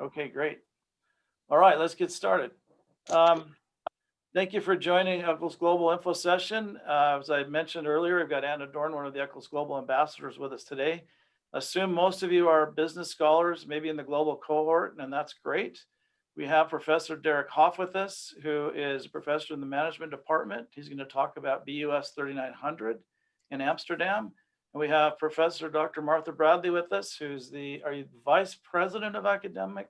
Okay, great. All right, let's get started. Thank you for joining Eccles Global Info Session. As I mentioned earlier, I've got Anna Dorn, one of the Eccles Global ambassadors, with us today. Assume most of you are business scholars, maybe in the global cohort, and that's great. We have Professor Derek Hoff with us, who is a professor in the management department. He's going to talk about BUS 3900 in Amsterdam. And we have Professor Dr. Martha Bradley with us, who's are you Vice President of Academic?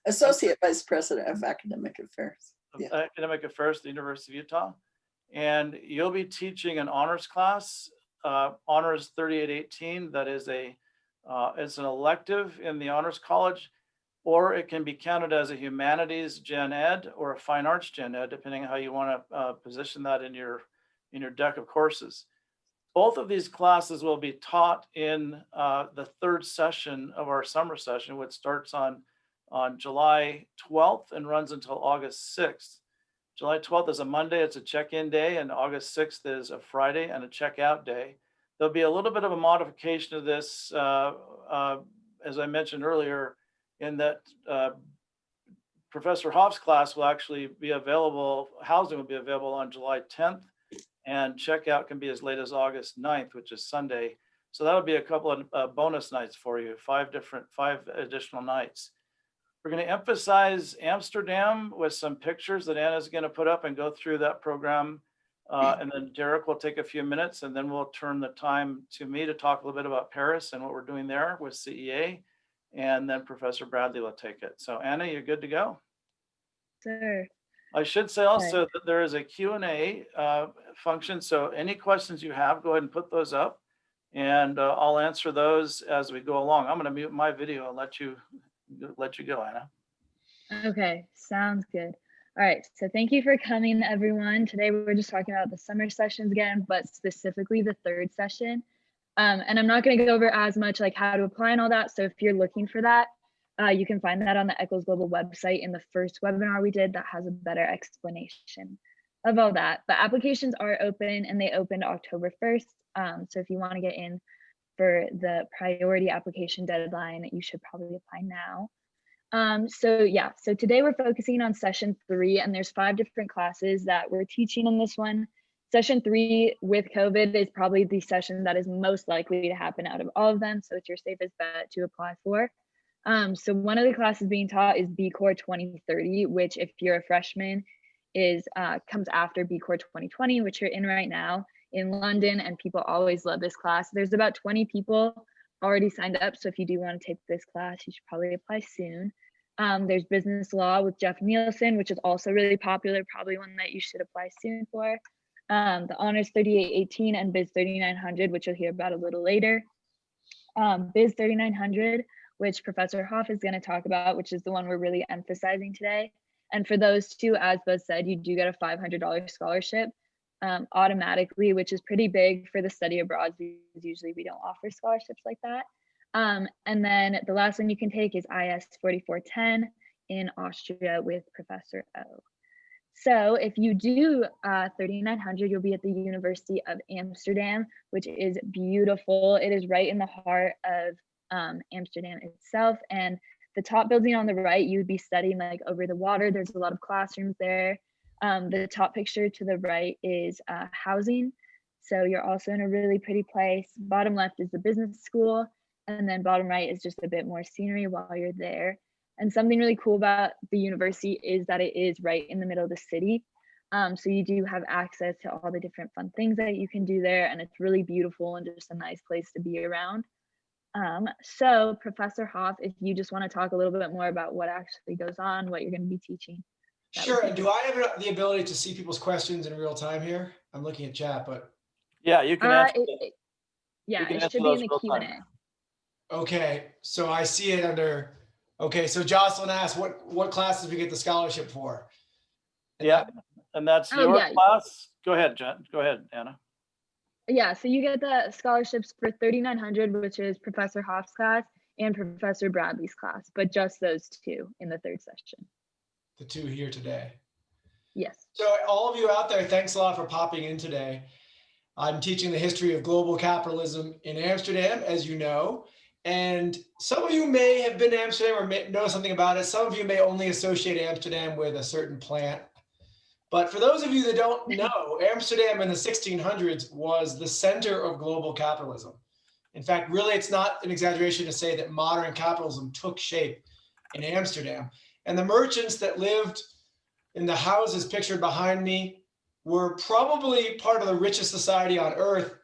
Associate Vice President of Academic Affairs. Academic Affairs at the University of Utah. And you'll be teaching an honors class, Honors 3818. That is it's an elective in the Honors College, or it can be counted as a humanities gen ed or a fine arts gen ed, depending on how you want to position that in your deck of courses. Both of these classes will be taught in the third session of our summer session, which starts on July 12th and runs until August 6th. July 12th is a Monday, it's a check-in day, and August 6th is a Friday and a check-out day. There'll be a little bit of a modification of this, as I mentioned earlier, in that Professor Hoff's class will actually be available, housing will be available on July 10th, and checkout can be as late as August 9th, which is Sunday. So that'll be a couple of bonus nights for you, five additional nights. We're going to emphasize Amsterdam with some pictures that Anna's going to put up and go through that program. And then Derek will take a few minutes, and then we'll turn the time to me to talk a little bit about Paris and what we're doing there with CEA. And then Professor Bradley will take it. So Anna, you're good to go? Sure. I should say also that there is a Q&A function. So any questions you have, go ahead and put those up, and I'll answer those as we go along. I'm going to mute my video and let you go, Anna. Okay, sounds good. All right, so thank you for coming, everyone. Today we're just talking about the summer sessions again, but specifically the third session. And I'm not going to go over as much like how to apply and all that. So if you're looking for that, you can find that on the Eccles Global website in the first webinar we did that has a better explanation of all that. But applications are open, and they opened October 1st. So if you want to get in for the priority application deadline, you should probably apply now. So today we're focusing on session 3, and there's 5 different classes that we're teaching in this one. Session 3 with COVID is probably the session that is most likely to happen out of all of them. So it's your safest bet to apply for. So one of the classes being taught is B Corps 2030, which if you're a freshman comes after B Corps 2020, which you're in right now in London, and people always love this class. There's about 20 people already signed up. So if you do want to take this class, you should probably apply soon. There's business law with Jeff Nielsen, which is also really popular, probably one that you should apply soon for. The Honors 3818 and Biz 3900, which you'll hear about a little later. Biz 3900, which Professor Hoff is going to talk about, which is the one we're really emphasizing today. And for those two, as Buzz said, you do get a $500 scholarship automatically, which is pretty big for the study abroad, because usually we don't offer scholarships like that. And then the last one you can take is IS 4410 in Austria with Professor O. So if you do 3900, you'll be at the University of Amsterdam, which is beautiful. It is right in the heart of Amsterdam itself. And the top building on the right, you would be studying like over the water. There's a lot of classrooms there. The top picture to the right is housing. So you're also in a really pretty place. Bottom left is the business school. And then bottom right is just a bit more scenery while you're there. And something really cool about the university is that it is right in the middle of the city. So you do have access to all the different fun things that you can do there. And it's really beautiful and just a nice place to be around. So Professor Hoff, if you just want to talk a little bit more about what actually goes on, what you're going to be teaching. Sure. And do I have the ability to see people's questions in real time here? I'm looking at chat, but. Yeah, you can answer. It should be in the Q&A. Okay, so I see it under, okay, so Jocelyn asked what classes we get the scholarship for. And that's your class. Go ahead, Jen. Go ahead, Anna. Yeah, so you get the scholarships for 3900, which is Professor Hoff's class, and Professor Bradley's class, but just those two in the third session. The two here today. Yes. So all of you out there, thanks a lot for popping in today. I'm teaching the history of global capitalism in Amsterdam, as you know, And some of you may have been to Amsterdam or may know something about it. Some of you may only associate Amsterdam with a certain plant. But for those of you that don't know, Amsterdam in the 1600s was the center of global capitalism. In fact, really, it's not an exaggeration to say that modern capitalism took shape in Amsterdam. And the merchants that lived in the houses pictured behind me were probably part of the richest society on earth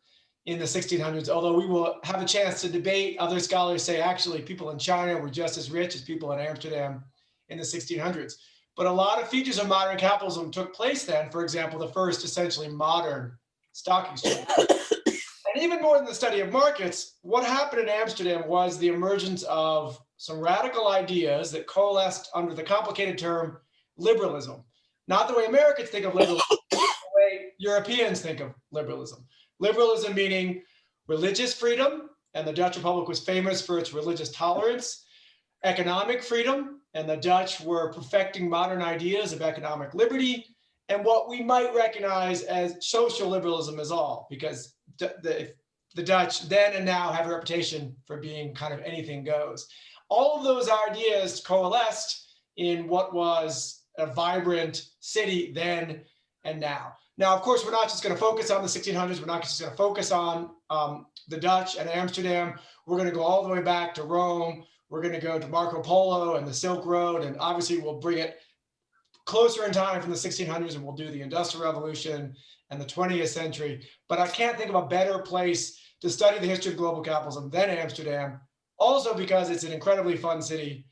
in the 1600s, although we will have a chance to debate. Other scholars say actually people in China were just as rich as people in Amsterdam in the 1600s. But a lot of features of modern capitalism took place then. For example, the first essentially modern stock exchange. And even more than the study of markets, what happened in Amsterdam was the emergence of some radical ideas that coalesced under the complicated term liberalism. Not the way Americans think of liberalism, the way Europeans think of liberalism. Liberalism meaning religious freedom, and the Dutch Republic was famous for its religious tolerance. Economic freedom, and the Dutch were perfecting modern ideas of economic liberty. And what we might recognize as social liberalism is all, because the Dutch then and now have a reputation for being kind of anything goes. All of those ideas coalesced in what was a vibrant city then and now. Now, of course, we're not just going to focus on the 1600s. We're not just going to focus on the Dutch and Amsterdam. We're going to go all the way back to Rome. We're going to go to Marco Polo and the Silk Road. And obviously, we'll bring it closer in time from the 1600s, and we'll do the Industrial Revolution and the 20th century. But I can't think of a better place to study the history of global capitalism than Amsterdam, also because it's an incredibly fun city.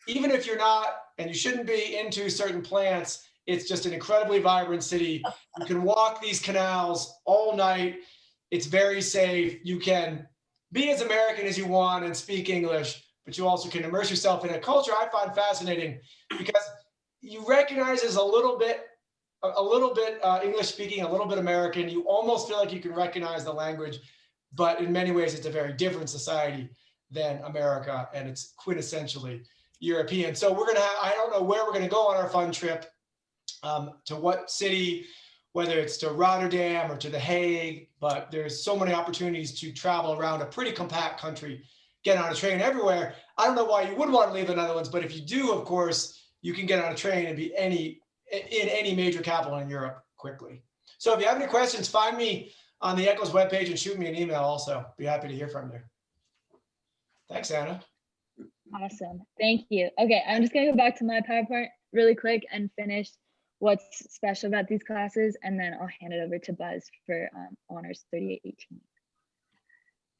Even if you're not, and you shouldn't be into certain plants, it's just an incredibly vibrant city. You can walk these canals all night. It's very safe. You can be as American as you want and speak English, but you also can immerse yourself in a culture I find fascinating because you recognize as a little bit English speaking, a little bit American. You almost feel like you can recognize the language, but in many ways, it's a very different society than America, and it's quintessentially European. So we're gonna I don't know where we're gonna go on our fun trip, to what city, whether it's to Rotterdam or to The Hague, but there's so many opportunities to travel around a pretty compact country, get on a train everywhere. I don't know why you would want to leave the Netherlands, but if you do, of course, you can get on a train and be in any major capital in Europe quickly. So if you have any questions, find me on the Eccles webpage and shoot me an email also. Be happy to hear from you. Thanks, Anna. Awesome. Thank you. Okay, I'm just going to go back to my PowerPoint really quick and finish what's special about these classes, and then I'll hand it over to Buzz for Honors 3818.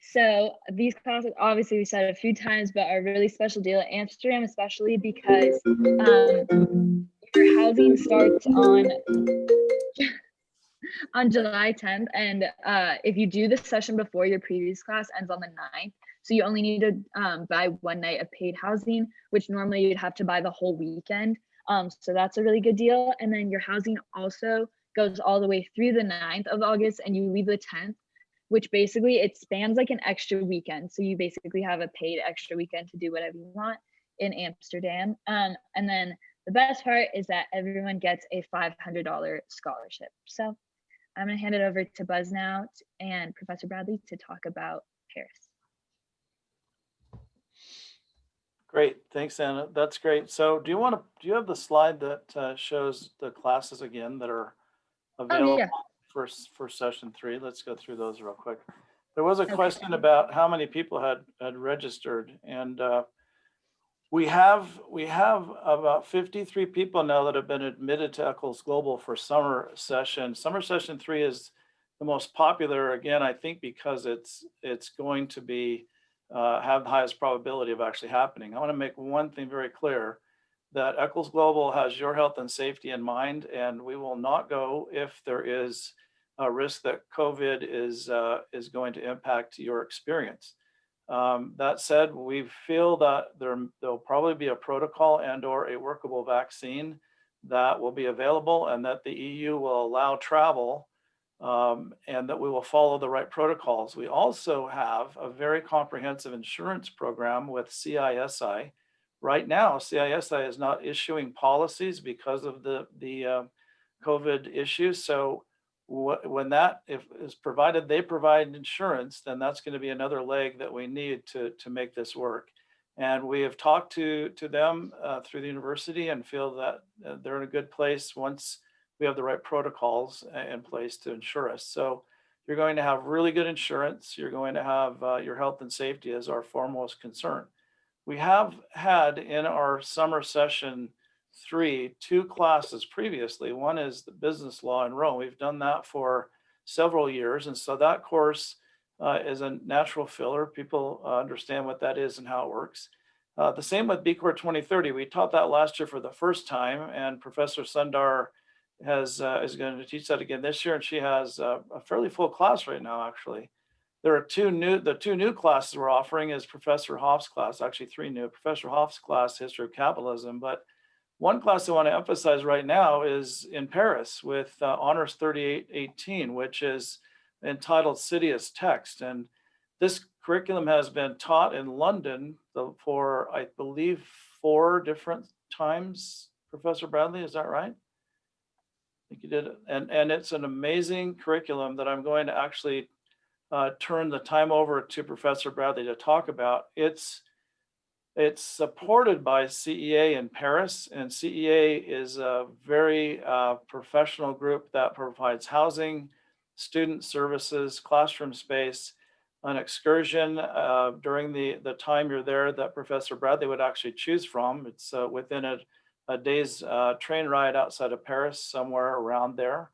So these classes, obviously we said it a few times, but are a really special deal at Amsterdam, especially because your housing starts on July 10th. And if you do the session before, your previous class ends on the 9th. So you only need to buy one night of paid housing, which normally you'd have to buy the whole weekend. So that's a really good deal. And then your housing also goes all the way through the 9th of August, and you leave the 10th, which basically it spans like an extra weekend. So you basically have a paid extra weekend to do whatever you want in Amsterdam. And then the best part is that everyone gets a $500 scholarship. So I'm gonna hand it over to Buzz now and Professor Bradley to talk about Paris. Great, thanks, Anna. That's great. So do you have the slide that shows the classes again that are available? Oh, yeah. For session 3? Let's go through those real quick. There was a question about how many people had registered, and we have about 53 people now that have been admitted to Eccles Global for summer session. Summer session 3 is the most popular, again, I think because it's going to be have the highest probability of actually happening. I want to make one thing very clear, that Eccles Global has your health and safety in mind, and we will not go if there is a risk that COVID is going to impact your experience. That said, we feel that there'll probably be a protocol and or a workable vaccine that will be available, and that the EU will allow travel, and that we will follow the right protocols. We also have a very comprehensive insurance program with CISI. Right now, CISI is not issuing policies because of the COVID issues. So when that if is provided, they provide insurance, then that's going to be another leg that we need to make this work. And we have talked to them through the university and feel that they're in a good place once we have the right protocols in place to insure us. So you're going to have really good insurance. You're going to have your health and safety as our foremost concern. We have had in our summer session 2 classes previously. One is the business law in Rome. We've done that for several years. And so that course is a natural filler. People understand what that is and how it works. The same with B Corp 2030. We taught that last year for the first time, and Professor Sundar is going to teach that again this year. And she has a fairly full class right now, actually. There are the two new classes we're offering is Professor Hoff's class, actually 3 new. Professor Hoff's class, History of Capitalism. But one class I want to emphasize right now is in Paris with Honors 3818, which is entitled City as Text. And this curriculum has been taught in London for, I believe, 4 different times. Professor Bradley, is that right? I think you did it. And it's an amazing curriculum that I'm going to actually turn the time over to Professor Bradley to talk about. It's supported by CEA in Paris, and CEA is a very professional group that provides housing, student services, classroom space, an excursion during the time you're there that Professor Bradley would actually choose from. It's within a day's train ride outside of Paris, somewhere around there.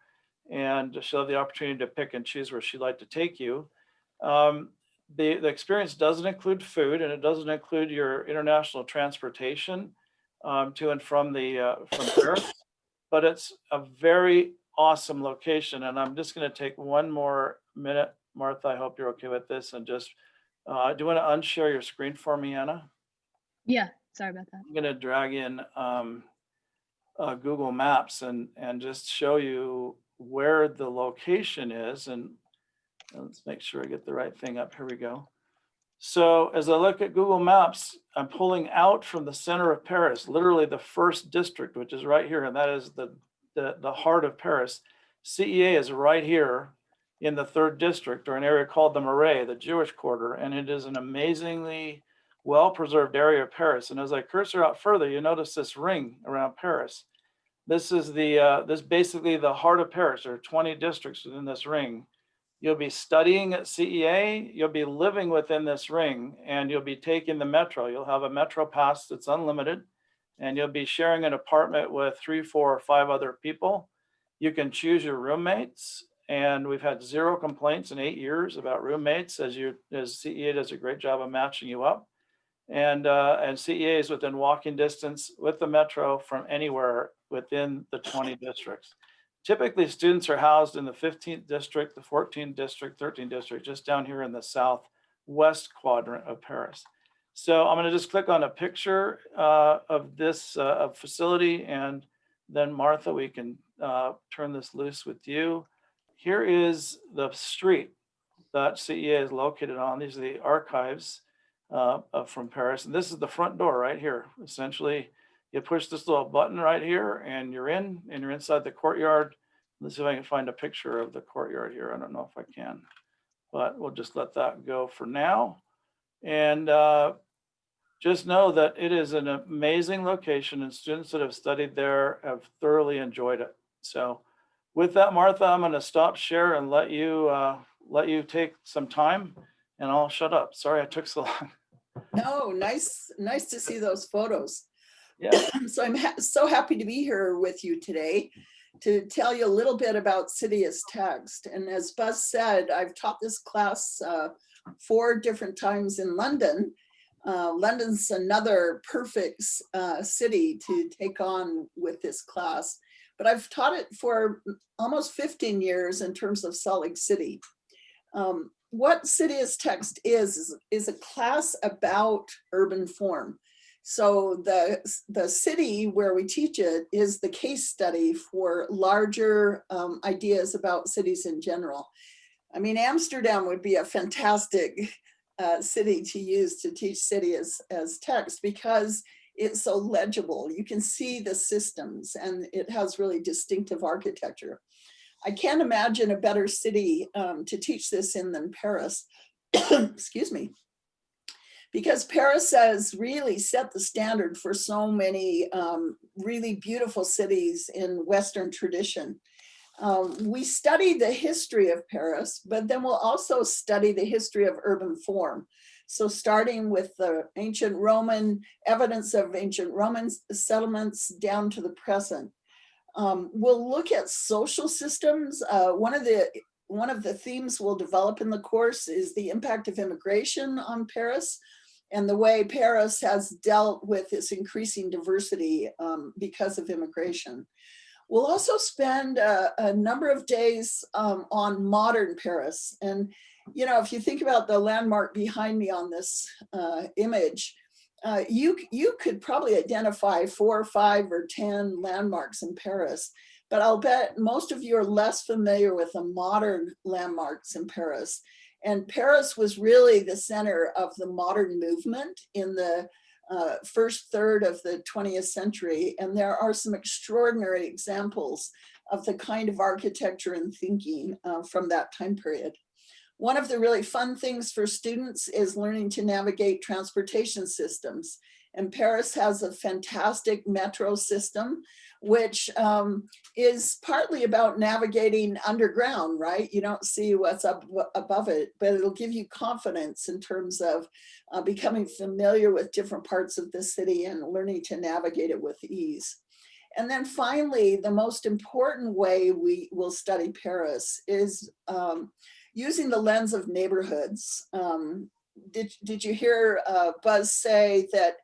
And she'll have the opportunity to pick and choose where she'd like to take you. The experience doesn't include food, and it doesn't include your international transportation to and from Paris, but it's a very awesome location. And I'm just going to take one more minute, Martha. I hope you're okay with this. And just do you want to unshare your screen for me, Anna? Yeah, sorry about that. I'm going to drag in Google Maps and just show you where the location is. And let's make sure I get the right thing up. Here we go. So as I look at Google Maps, I'm pulling out from the center of Paris, literally the first district, which is right here. And that is the heart of Paris. CEA is right here in the 3rd district, or an area called the Marais, the Jewish quarter. And it is an amazingly well-preserved area of Paris. And as I cursor out further, you notice this ring around Paris. This is this basically the heart of Paris. There are 20 districts within this ring. You'll be studying at CEA, you'll be living within this ring, and you'll be taking the metro. You'll have a metro pass that's unlimited, and you'll be sharing an apartment with 3, 4, or 5 other people. You can choose your roommates, and we've had 0 complaints in 8 years about roommates, as CEA does a great job of matching you up. And CEA is within walking distance with the metro from anywhere within the 20 districts. Typically, students are housed in the 15th district, the 14th district, 13th district, just down here in the southwest quadrant of Paris. So I'm going to just click on a picture of this facility, and then Martha, we can turn this loose with you. Here is the street that CEA is located on. These are the archives from Paris. And this is the front door right here. Essentially, you push this little button right here and you're inside the courtyard. Let's see if I can find a picture of the courtyard here. I don't know if I can, but we'll just let that go for now. And just know that it is an amazing location, and students that have studied there have thoroughly enjoyed it. So with that, Martha, I'm going to stop share and let you take some time, and I'll shut up. Sorry I took so long. No, nice to see those photos. Yeah. So I'm so happy to be here with you today to tell you a little bit about City as Text. And as Buzz said, I've taught this class 4 different times in London. London's another perfect city to take on with this class, but I've taught it for almost 15 years in terms of Salt Lake City. What City as Text is a class about urban form. So the city where we teach it is the case study for larger ideas about cities in general. I mean, Amsterdam would be a fantastic city to use to teach City as Text because it's so legible. You can see the systems and it has really distinctive architecture. I can't imagine a better city to teach this in than Paris. Excuse me. Because Paris has really set the standard for so many really beautiful cities in Western tradition. We study the history of Paris, but then we'll also study the history of urban form. So starting with the ancient Roman, evidence of ancient Roman settlements down to the present. We'll look at social systems. One of the themes we'll develop in the course is the impact of immigration on Paris and the way Paris has dealt with its increasing diversity because of immigration. We'll also spend a number of days on modern Paris. And, you know, if you think about the landmark behind me on this image, you could probably identify 4 or 5 or 10 landmarks in Paris, but I'll bet most of you are less familiar with the modern landmarks in Paris. And Paris was really the center of the modern movement in the first third of the 20th century. And there are some extraordinary examples of the kind of architecture and thinking from that time period. One of the really fun things for students is learning to navigate transportation systems. And Paris has a fantastic metro system, which is partly about navigating underground, right? You don't see what's up above it, but it'll give you confidence in terms of becoming familiar with different parts of the city and learning to navigate it with ease. And then finally, the most important way we will study Paris is using the lens of neighborhoods. Did you hear Buzz say that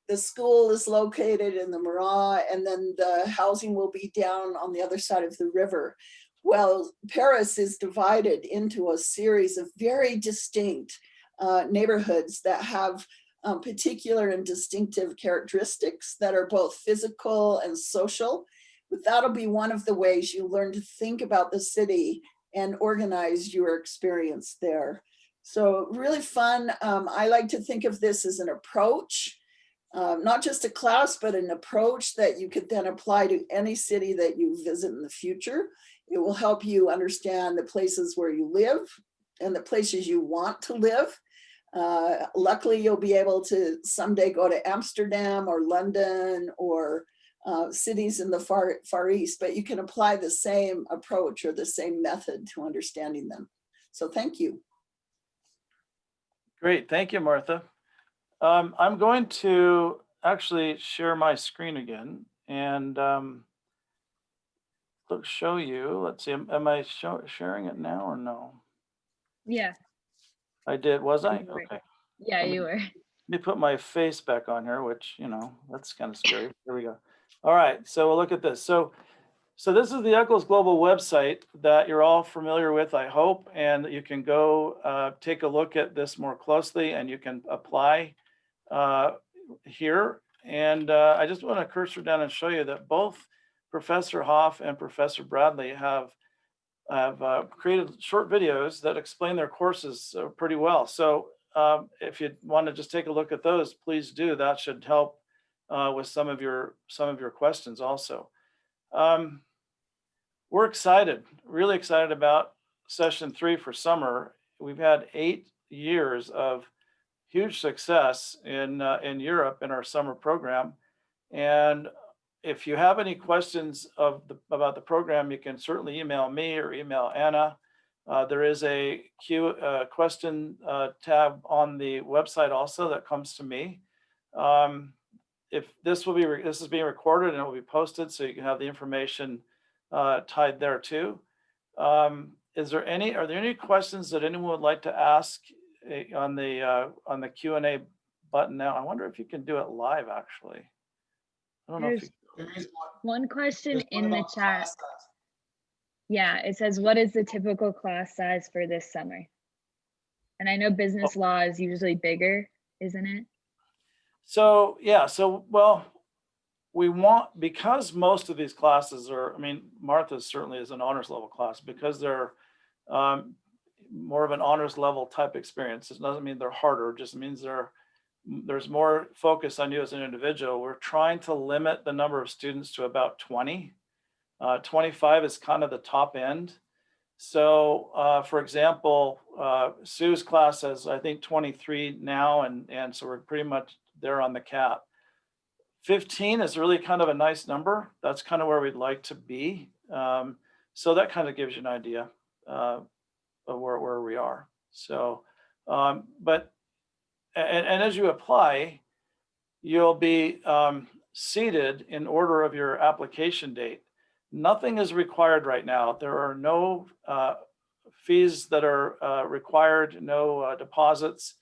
the school is located in the Marais and then the housing will be down on the other side of the river? Well, Paris is divided into a series of very distinct neighborhoods that have particular and distinctive characteristics that are both physical and social. But that'll be one of the ways you learn to think about the city and organize your experience there. So really fun. I like to think of this as an approach, not just a class, but an approach that you could then apply to any city that you visit in the future. It will help you understand the places where you live and the places you want to live. Luckily, you'll be able to someday go to Amsterdam or London or cities in the far East, but you can apply the same approach or the same method to understanding them. So thank you. Great, thank you, Martha. I'm going to actually share my screen again and show you. Let's see, am I sharing it now or no? Yeah. I did, was I? You were. Okay. Yeah, you were. Let me put my face back on here, which, you know, that's kind of scary. Here we go. All right, so we'll look at this. So this is the Eccles Global website that you're all familiar with, I hope, and you can go take a look at this more closely and you can apply here. And I just want to cursor down and show you that both Professor Hoff and Professor Bradley have created short videos that explain their courses pretty well. So if you want to just take a look at those, please do. That should help with some of your questions also. We're excited, really excited about session 3 for summer. We've had 8 years of huge success in Europe in our summer program. And if you have any questions about the program, you can certainly email me or email Anna. There is a question tab on the website also that comes to me. If this is being recorded and it will be posted, so you can have the information tied there too. Are there any questions that anyone would like to ask on the Q&A button now? I wonder if you can do it live actually. I don't know if you. There is One question one in the about chat. class size. Yeah, it says, what is the typical class size for this summer? And I know business law is usually bigger, isn't it? So yeah, well, we want, because most of these classes are, I mean, Martha's certainly is an honors level class, because they're more of an honors level type experience. It doesn't mean they're harder, it just means there's more focus on you as an individual. We're trying to limit the number of students to about 20. 25 is kind of the top end. So for example, Sue's class has, I think, 23 now, and so we're pretty much there on the cap. 15 is really kind of a nice number. That's kind of where we'd like to be. So that kind of gives you an idea of where we are. So, but as you apply, you'll be seated in order of your application date. Nothing is required right now. There are no fees that are required, no deposits.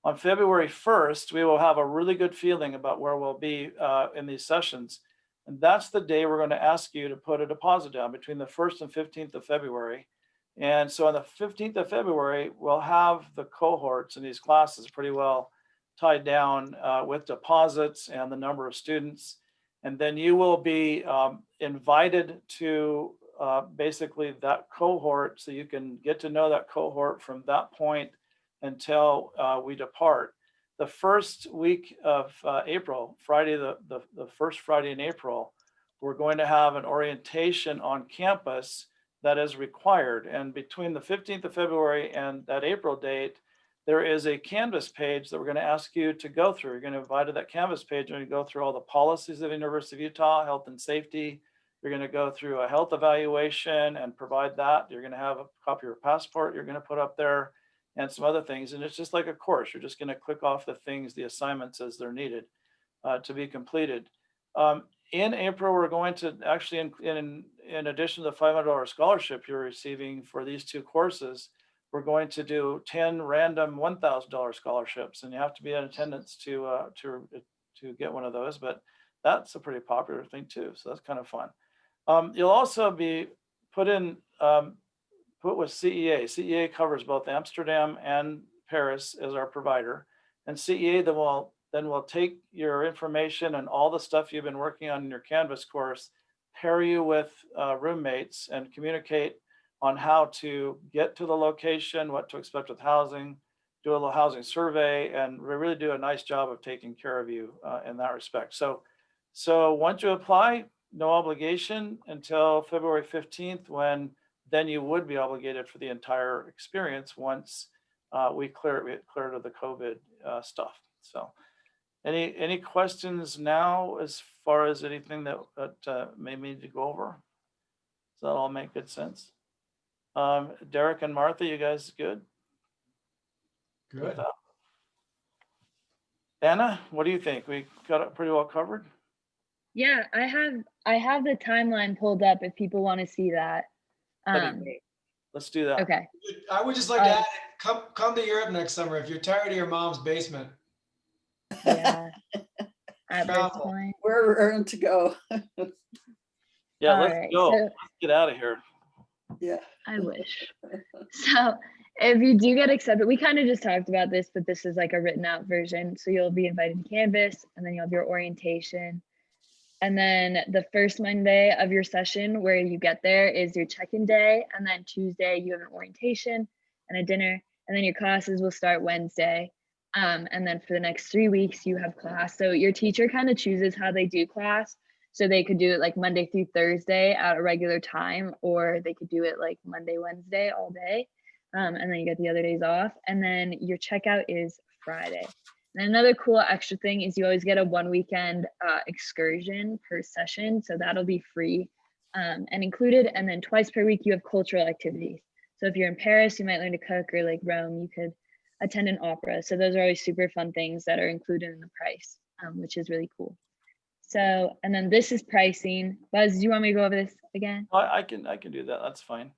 On February 1st, we will have a really good feeling about where we'll be in these sessions. And that's the day we're going to ask you to put a deposit down between the 1st and 15th of February. And so on the 15th of February, we'll have the cohorts in these classes pretty well tied down with deposits and the number of students. And then you will be invited to basically that cohort, so you can get to know that cohort from that point until we depart. The first week of April, Friday, the first Friday in April, we're going to have an orientation on campus that is required. And between the 15th of February and that April date, there is a Canvas page that we're going to ask you to go through. You're going to invite to that Canvas page and you go through all the policies of the University of Utah, health and safety. You're going to go through a health evaluation and provide that. You're going to have a copy of your passport you're going to put up there and some other things. And it's just like a course. You're just going to click off the things, the assignments as they're needed to be completed. In April, we're going to actually, in addition to the $500 scholarship you're receiving for these two courses, we're going to do 10 random $1,000 scholarships, and you have to be in attendance to get one of those. But that's a pretty popular thing too, so that's kind of fun. You'll also be put with CEA. CEA covers both Amsterdam and Paris as our provider, and CEA then will take your information and all the stuff you've been working on in your Canvas course, pair you with roommates, and communicate on how to get to the location, what to expect with housing, do a little housing survey, and we really do a nice job of taking care of you in that respect. So once you apply, no obligation until February 15th, when then you would be obligated for the entire experience once we clear of the COVID stuff. So any questions now as far as anything that may need to go over? Does that all make good sense? Derek and Martha, you guys good? Good. Anna, what do you think? We got it pretty well covered? Yeah, I have the timeline pulled up if people want to see that. That'd be great. Let's do that. Okay. I would just like to add, come to Europe next summer if you're tired of your mom's basement. Yeah. At this Travel. point. We're raring to go. Yeah, All let's right, go. so- Let's get out of here. Yeah. I wish. So if you do get accepted, we kind of just talked about this, but this is like a written out version. So you'll be invited to Canvas, and then you'll have your orientation. And then the first Monday of your session where you get there is your check-in day. And then Tuesday you have an orientation and a dinner. And then your classes will start Wednesday. And then for the next 3 weeks you have class. So your teacher kind of chooses how they do class. So they could do it like Monday through Thursday at a regular time, or they could do it like Monday, Wednesday all day. And then you get the other days off. And then your checkout is Friday. And another cool extra thing is you always get a 1 weekend excursion per session. So that'll be free and included. And then twice per week, you have cultural activities. So if you're in Paris, you might learn to cook, or like Rome, you could attend an opera. So those are always super fun things that are included in the price, which is really cool. So, and then this is pricing. Buzz, do you want me to go over this again? I can do that. That's fine.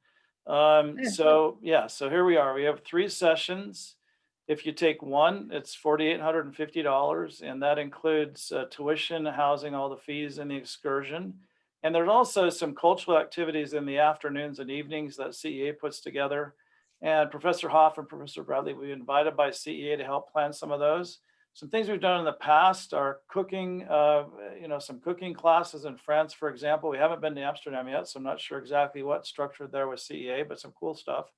So here we are. We have 3 sessions. If you take one, it's $4,850, and that includes tuition, housing, all the fees, and the excursion. And there's also some cultural activities in the afternoons and evenings that CEA puts together. And Professor Hoff and Professor Bradley will be invited by CEA to help plan some of those. Some things we've done in the past are cooking, some cooking classes in France, for example. We haven't been to Amsterdam yet, so I'm not sure exactly what's structured there with CEA, but some cool stuff.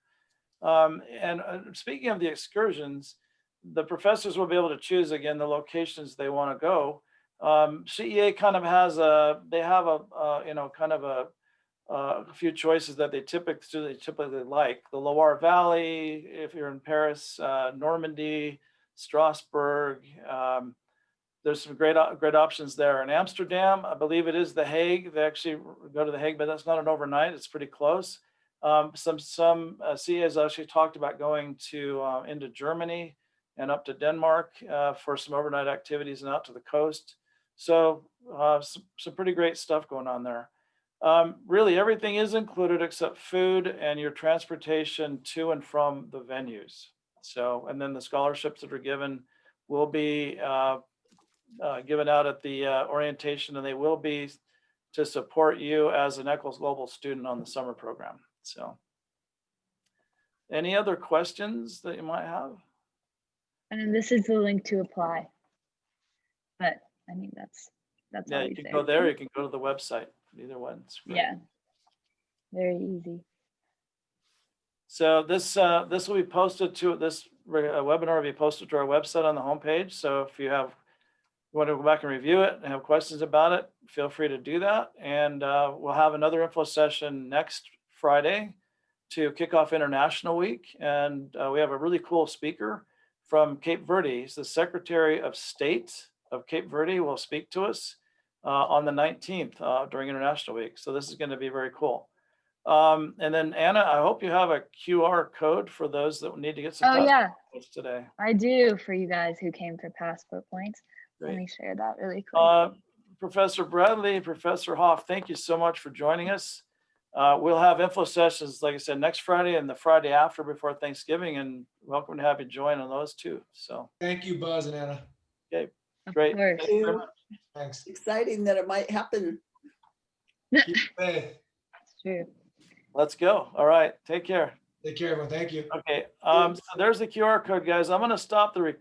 And speaking of the excursions, the professors will be able to choose again the locations they want to go. CEA kind of has kind of a a few choices that they typically like. The Loire Valley, if you're in Paris, Normandy, Strasbourg. There's some great options there. In Amsterdam, I believe it is The Hague. They actually go to The Hague, but that's not an overnight. It's pretty close. Some CAs actually talked about going to into Germany and up to Denmark for some overnight activities and out to the coast. So some pretty great stuff going on there. Really, everything is included except food and your transportation to and from the venues. So, and then the scholarships that are given will be given out at the orientation, and they will be to support you as an Eccles Global student on the summer program. So, any other questions that you might have? And this is the link to apply. But I mean, that's Yeah, you always can there. go there. You can go to the website. Either one. Yeah, very easy. So this will be posted to this webinar will be posted to our website on the homepage. So if you want to go back and review it and have questions about it, feel free to do that. And we'll have another info session next Friday to kick off International Week. And we have a really cool speaker from Cape Verde. He's the Secretary of State of Cape Verde, will speak to us on the 19th during International Week. So this is going to be very cool. And then Anna, I hope you have a QR code for those that need to get some passport points today. I do, for you guys who came for passport points. Great. Let me share that really quick. Professor Bradley, Professor Hoff, thank you so much for joining us. We'll have info sessions, like I said, next Friday and the Friday after before Thanksgiving, and welcome to have you join on those too. So Thank you, Buzz and Anna. okay, Of great. course. Thank you very much. Thanks. Exciting that it might happen. Keep faith. It's true. Let's go. All right, take care. Take care, everyone. Thank you. Okay, so there's the QR code, guys. I'm going to stop the recording.